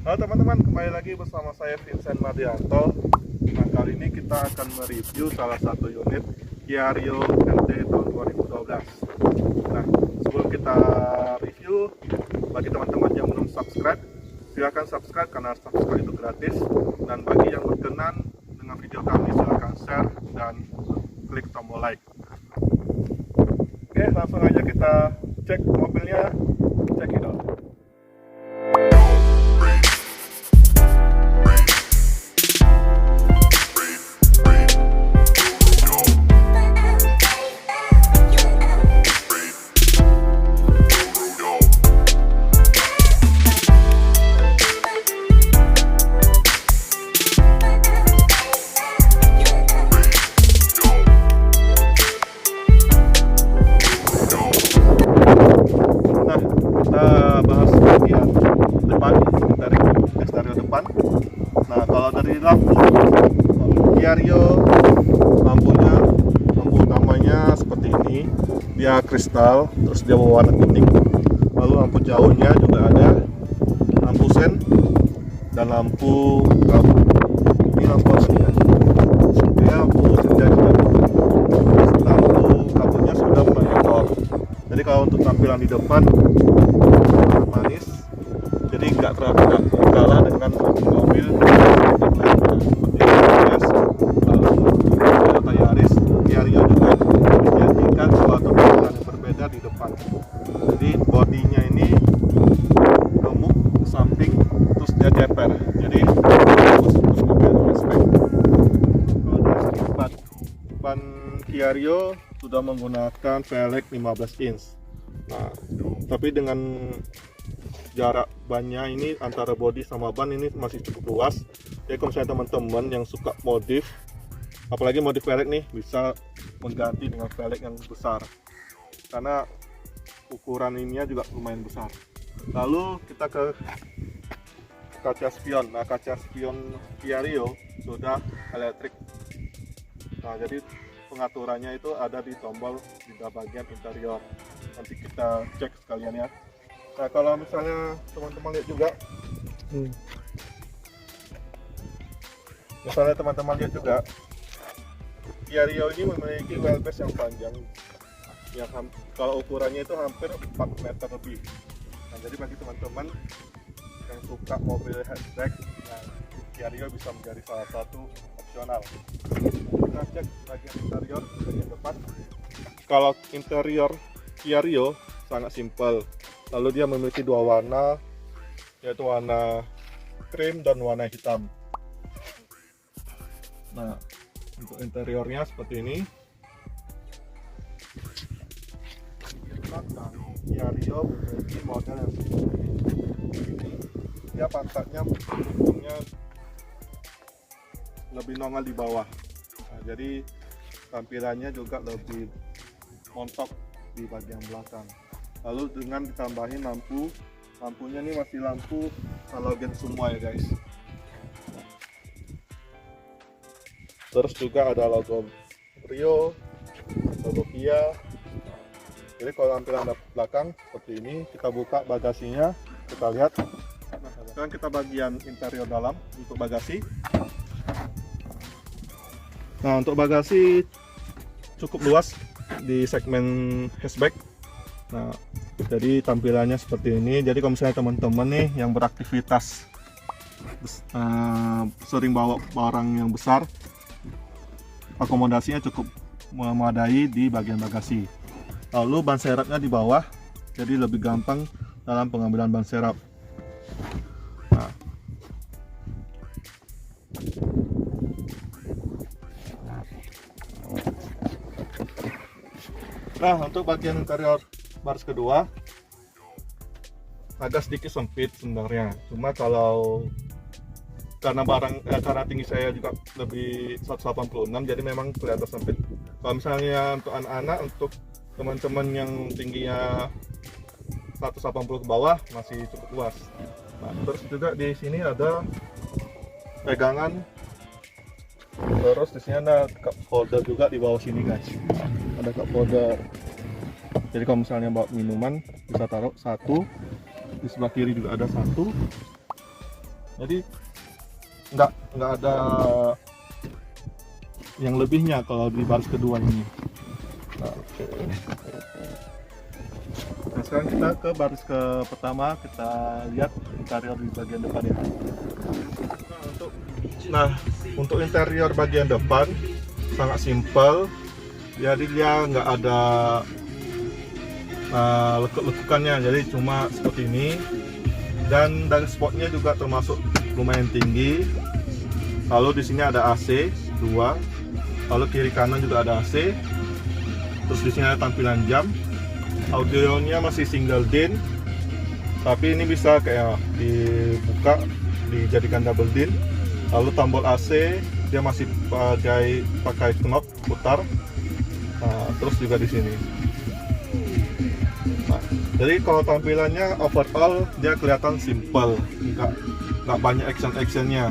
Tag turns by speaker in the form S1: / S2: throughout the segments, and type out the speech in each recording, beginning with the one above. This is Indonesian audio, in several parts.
S1: Halo teman-teman, kembali lagi bersama saya Vincent Mardianto. Nah, kali ini kita akan mereview salah satu unit Kia Rio NT tahun 2012. Nah, sebelum kita review, bagi teman-teman yang belum subscribe, silahkan subscribe karena subscribe itu gratis. Dan bagi yang berkenan dengan video kami, silahkan share dan klik tombol like. Oke, langsung aja kita cek mobilnya. Check it out. Bahas bagian depan dari eksterior depan. Nah, kalau dari lampu Kia Rio, lampu utamanya seperti ini, dia kristal, terus dia berwarna kuning. Lalu lampu jauhnya juga ada lampu sen dan lampu kabut. Ini lampu aslinya. Dia lampu senja juga. Lampu kabutnya sudah monitor. Jadi kalau untuk tampilan di depan manis, jadi nggak terlalu kalah dengan mobil yang lainnya seperti Mercedes, Toyota Yaris, Kia Rio juga dijadikan suatu tampilan yang berbeda di depan. Jadi bodinya ini gemuk ke samping, terus dia ceper, jadi terus mobil respect. Kalau dari segi ban Kia Rio sudah menggunakan velg 15 inch. Nah, tapi dengan jarak bannya ini antara bodi sama ban ini masih cukup luas. Jadi kalau misalnya teman-teman yang suka modif, apalagi modif velg nih, bisa mengganti dengan velg yang besar karena ukuran ininya juga lumayan besar. Lalu kita ke kaca spion. Nah, kaca spion Kia Rio sudah elektrik. Nah, jadi pengaturannya itu ada di tombol di bagian interior. Nanti kita cek sekalian ya. Nah, kalau misalnya teman-teman lihat juga, Kia Rio ini memiliki wheelbase yang panjang, yang kalau ukurannya itu hampir 4 meter lebih. Nah, jadi bagi teman-teman yang suka mobil hatchback, nah, Kia Rio bisa menjadi salah satu opsional. Kita cek bagian interior, bagian depan. Kalau interior Kia Rio sangat simpel. Lalu dia memiliki dua warna, yaitu warna krim dan warna hitam. Nah, untuk interiornya seperti ini. Di belakang Kia Rio memiliki model yang seperti ini. Dia pantatnya bentuknya lebih nongol di bawah. Nah, jadi tampilannya juga lebih montok di bagian belakang. Lalu dengan ditambahin lampunya ini masih lampu halogen semua ya guys. Terus juga ada logo Rio, logo Kia. Jadi kalau tampilan belakang seperti ini, kita buka bagasinya, kita lihat. Sekarang kita bagian interior dalam untuk bagasi. Nah, untuk bagasi cukup luas di segmen hatchback. Nah, jadi tampilannya seperti ini. Jadi kalau misalnya teman-teman nih yang beraktivitas sering bawa barang yang besar, akomodasinya cukup memadai di bagian bagasi. Lalu ban serepnya di bawah, jadi lebih gampang dalam pengambilan ban serep. Nah, untuk bagian interior baris kedua agak sedikit sempit sebenarnya. Cuma kalau karena karena tinggi saya juga lebih 186, jadi memang kelihatan sempit. Kalau misalnya untuk anak-anak, untuk teman-teman yang tingginya 180 ke bawah masih cukup luas. Nah, terus juga di sini ada pegangan, terus di sini ada cup holder juga di bawah sini guys. Ada cup holder. Jadi kalau misalnya bawa minuman bisa taruh satu, di sebelah kiri juga ada satu. Jadi nggak ada yang lebihnya kalau di baris kedua ini. Nah, oke. Nah, sekarang kita ke baris ke pertama, kita lihat interior di bagian depan ya. Untuk interior bagian depan sangat simpel, jadi dia nggak ada lekuk-lekukannya, jadi cuma seperti ini. Dan dari spotnya juga termasuk lumayan tinggi. Lalu di sini ada AC 2, lalu kiri kanan juga ada AC. Terus di sini ada tampilan jam. Audionya masih single din, tapi ini bisa kayak dibuka, dijadikan double din. Lalu tombol AC dia masih pakai knob putar. Nah, terus juga di sini. Nah, jadi kalau tampilannya overall dia kelihatan simple, nggak banyak actionnya,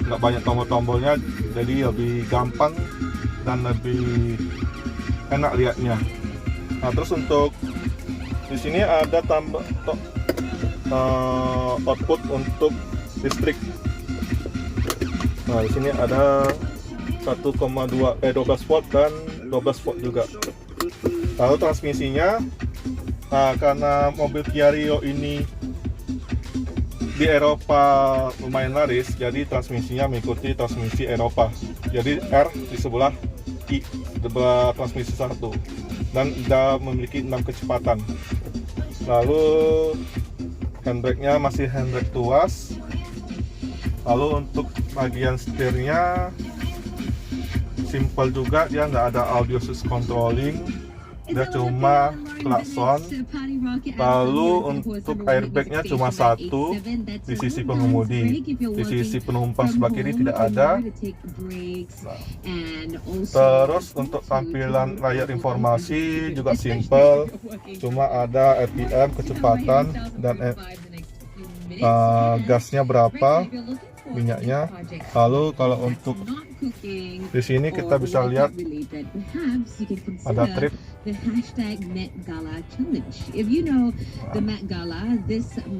S1: nggak banyak tombol-tombolnya, jadi lebih gampang dan lebih enak lihatnya. Nah, terus untuk di sini ada output untuk listrik. Nah, di sini ada 12 volt dan 12 volt juga. Lalu transmisinya, nah karena mobil Kia Rio ini di Eropa lumayan laris, jadi transmisinya mengikuti transmisi Eropa. Jadi R di sebelah, I di sebelah transmisi 1, dan sudah memiliki 6 kecepatan. Lalu handbrake-nya masih handbrake tuas. Lalu untuk bagian setirnya simple juga, dia nggak ada audio switch controlling, dia cuma klakson. Lalu untuk airbagnya cuma satu di sisi pengemudi, di sisi penumpang sebelah kiri tidak ada. Nah, terus untuk tampilan layar informasi juga simple, cuma ada RPM, kecepatan, dan gasnya berapa, minyaknya. Lalu kalau untuk di sini kita bisa lihat ada trip.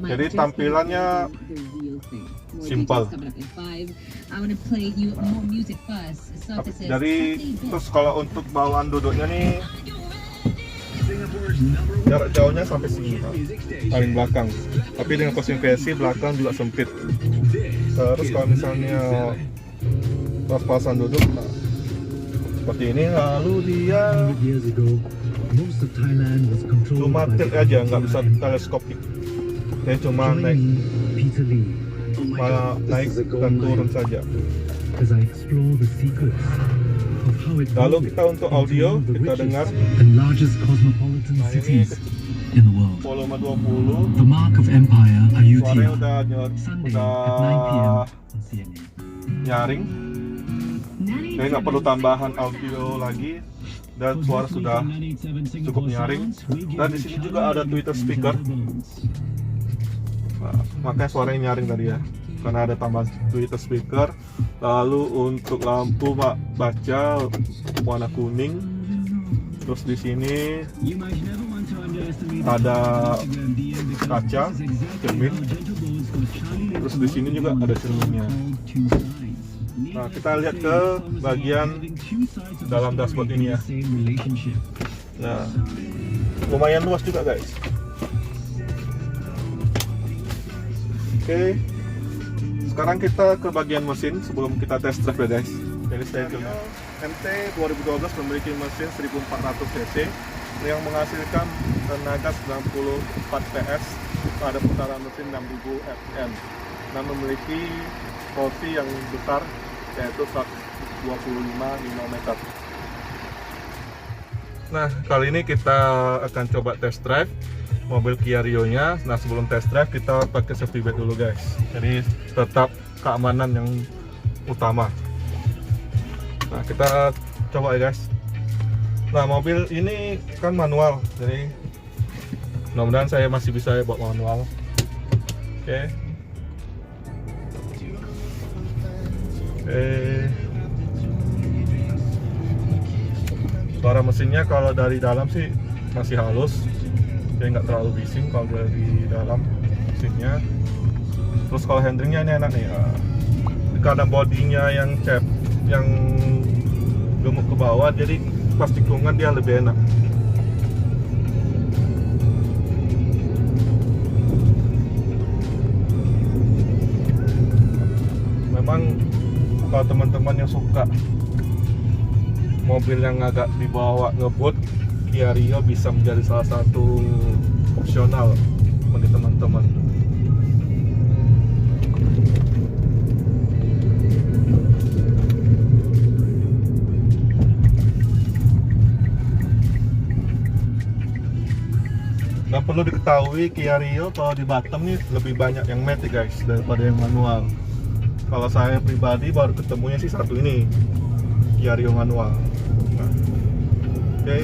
S1: Jadi tampilannya simple. Jadi terus kalau untuk bawaan duduknya nih, jarak jauhnya sampai sini, paling belakang. Tapi dengan konfigurasi belakang juga sempit. Terus kalau misalnya pas-pasan duduk, nah, seperti ini. Lalu dia cuma tilt aja, nggak bisa teleskopik. Dia cuma naik dan turun saja. Lalu kita untuk audio, kita dengar. Nah, ini volume 20. Suaranya udah nyaring. Jadi nggak perlu tambahan audio lagi, dan suara sudah cukup nyaring. Dan di sini juga ada Twitter speaker. Nah, makanya suaranya nyaring tadi ya, karena ada tambahan Twitter speaker. Lalu untuk lampu baca warna kuning. Terus di sini ada kaca cermin. Terus di sini juga ada cerminnya. Nah, kita lihat ke bagian dalam dashboard ini ya. Nah, lumayan luas juga guys. Oke, sekarang kita ke bagian mesin sebelum kita test drive ya guys. Jadi stay tune. MT 2012 memiliki mesin 1400 cc yang menghasilkan tenaga 94 PS pada putaran mesin 6000 rpm dan memiliki torsi yang besar, yaitu 125 Nm. Nah, kali ini kita akan coba test drive mobil Kia Rio-nya. Nah, sebelum test drive kita pakai safety belt dulu guys. Jadi tetap keamanan yang utama. Nah, kita coba ya guys. Nah, mobil ini kan manual, jadi mudah-mudahan saya masih bisa bawa manual. Oke. Suara mesinnya kalau dari dalam sih masih halus, jadi nggak terlalu bising kalau dari dalam mesinnya. Terus kalau handlingnya ini enak nih, karena bodinya yang yang gemuk ke bawah, jadi pas tikungan dia lebih enak. Memang kalau teman-teman yang suka mobil yang agak dibawa ngebut, Kia Rio bisa menjadi salah satu opsional bagi teman-teman. Nah, perlu diketahui Kia Rio kalau di Batam nih lebih banyak yang matic guys daripada yang manual. Kalau saya pribadi baru ketemunya sih satu ini, Kia Rio manual. Nah, oke.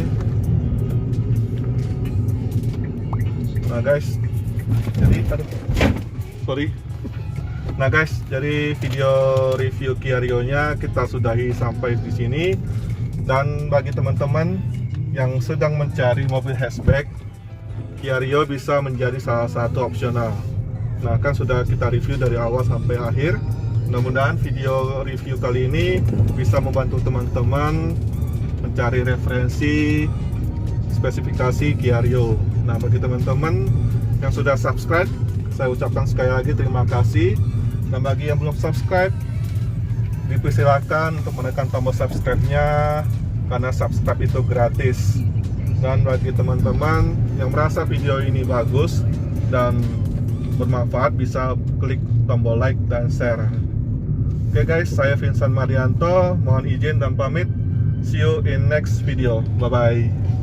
S1: Nah guys, jadi Nah guys, jadi video review Kia Rio-nya kita sudahi sampai di sini. Dan bagi teman-teman yang sedang mencari mobil hatchback, Kia Rio bisa menjadi salah satu opsional. Nah, kan sudah kita review dari awal sampai akhir. Mudah-mudahan video review kali ini bisa membantu teman-teman mencari referensi spesifikasi Kia Rio. Nah, bagi teman-teman yang sudah subscribe, saya ucapkan sekali lagi terima kasih. Dan bagi yang belum subscribe, dipersilakan untuk menekan tombol subscribe-nya, karena subscribe itu gratis. Dan bagi teman-teman yang merasa video ini bagus dan bermanfaat, bisa klik tombol like dan share. Oke guys, saya Vincent Marianto, mohon izin dan pamit. See you in next video. Bye bye.